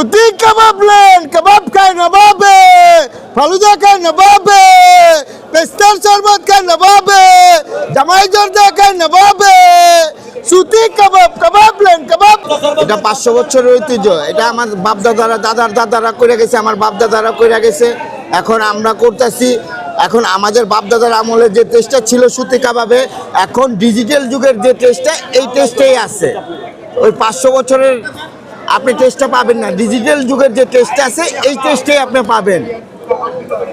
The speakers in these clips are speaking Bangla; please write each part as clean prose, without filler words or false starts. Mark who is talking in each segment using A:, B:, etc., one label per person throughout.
A: সুতি কাবাব লেন, কাবাব খায় নবাবে, ফালুদা খায় নবাবে, পেস্তার শরবত খায় নবাবে, জামাই জর্দা খায় নবাবে। সুতি কাবাব, কাবাব লেন, কাবাব। এটা 500 বছরের ঐতিহ্য। এটা আমার বাপ দাদারা, দাদারা করে গেছে, আমার বাপ দাদারা করে গেছে। এখন আমরা করতেছি। এখন আমাদের বাপ দাদার আমলে যে টেস্টটা ছিল সুতি কাবাবে, এখন ডিজিটাল যুগের যে টেস্টটা, এই টেস্টেই আছে। ওই 500 বছরের আপনি টেস্টটা পাবেন না। ডিজিটাল যুগের যে টেস্টটা আছে, এই টেস্টেই আপনি পাবেন।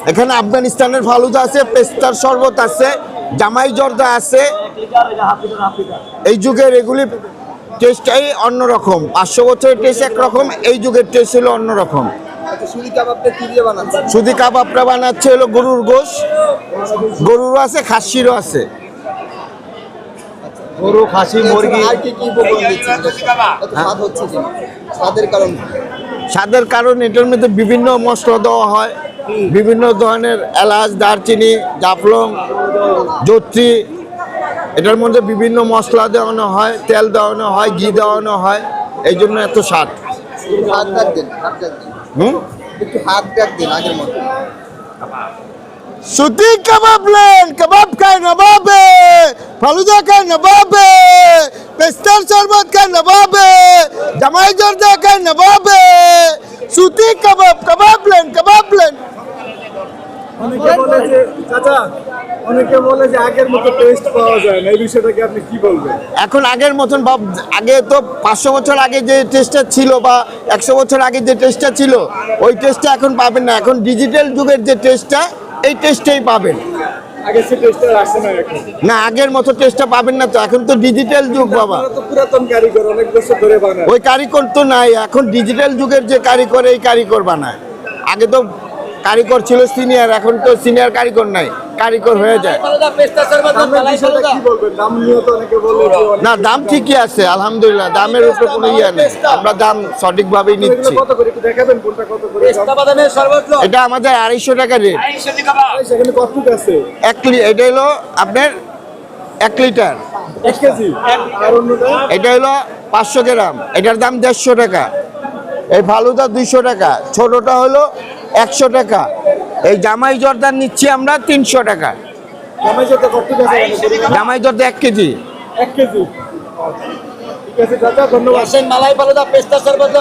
A: এখানে আফগানিস্তানের ফালুদা আছে, পেস্তার শরবত আছে, জামাই জর্দা আছে। এই যুগের এগুলি টেস্টটাই অন্যরকম। 500 বছরের টেস্ট একরকম, এই যুগের টেস্ট হলো অন্যরকম। সুতি কাবাবটা বানাচ্ছে হলো গরুর গোশ, গরুরও আছে, খাসিরও আছে।
B: গরু, খাসি, মুরগি।
A: স্বাদের কারণ এটার মধ্যে বিভিন্ন মশলা দেওয়া হয়, বিভিন্ন ধরনের এলাচ, দারচিনি, জাফলং, জত্রি, এটার মধ্যে বিভিন্ন মশলা দেওয়ানো হয়, তেল দেওয়ানো হয়, ঘি দেওয়ানো হয়, এই জন্য এত স্বাদ। সুতি কাবাব লেন, কাবাব খায় নবাবে, ফালুদা খায় নবাবে, পেস্তার শরবত খায় নবাবে, জামাই জর্দা খায় নবাবে। সুতি কাবাব, কাবাব লেন, কাবাব লেন।
B: অনেকে বলে যে আগের মতো টেস্ট পাওয়া যায় না, এই বিষয়টাকে আপনি কি বলবেন?
A: এখন আগের মতন আগে তো 500 বছর আগে যে টেস্টটা ছিল বা 100 বছর আগে যে টেস্টটা ছিল, ওই টেস্টটা এখন পাবেন না। এখন ডিজিটাল যুগের যে টেস্টটা, এই টেস্টটাই পাবেন।
B: আগে সে টেস্টটা আসে না এখন।
A: না, আগের মতো টেস্টটা পাবেন না তো, এখন তো ডিজিটাল যুগ বাবা।
B: তো পুরাতন কারিগর, অনেক বছর ধরে বানায়।
A: ওই কারিগর তো নাই, এখন ডিজিটাল যুগের যে কারিগর, এই কারিগর বানায়। আগে তো কারিগর ছিল সিনিয়র, এখন তো সিনিয়র কারিগর নাই, কারিগর হয়ে যায়।
B: কি বলবেন? দাম নিয়ে তো অনেকে বলে যে
A: না, দাম ঠিকই আছে আলহামদুলিল্লাহ, দামের উপরে কোনো ইয়ে নেই। আমরা দাম সঠিকভাবেই নিচ্ছি।
B: কত করে একটু দেখাবেন কোনটা কত করে?
A: এটা আমাদের 250 টাকা রেট।
B: সেখানে কত আছে?
A: এটা হলো আপনার 1 লিটার।
B: 1 কেজি। আর অন্যটা?
A: এটা হলো 500 গ্রাম, এটার দাম 150 টাকা। এই ফালুদা 200 টাকা, ছোটটা হলো 100 টাকা। এই জামাই জর্দার নিচ্ছি আমরা 300 টাকা।
B: জামাই জর্দা কত আছে?
A: জামাই জর্দা 1 কেজি।
B: 1 কেজি। ঠিক আছে চাচা, ধন্যবাদ।
C: মালাই ফালুদা, পেস্তা শরবত।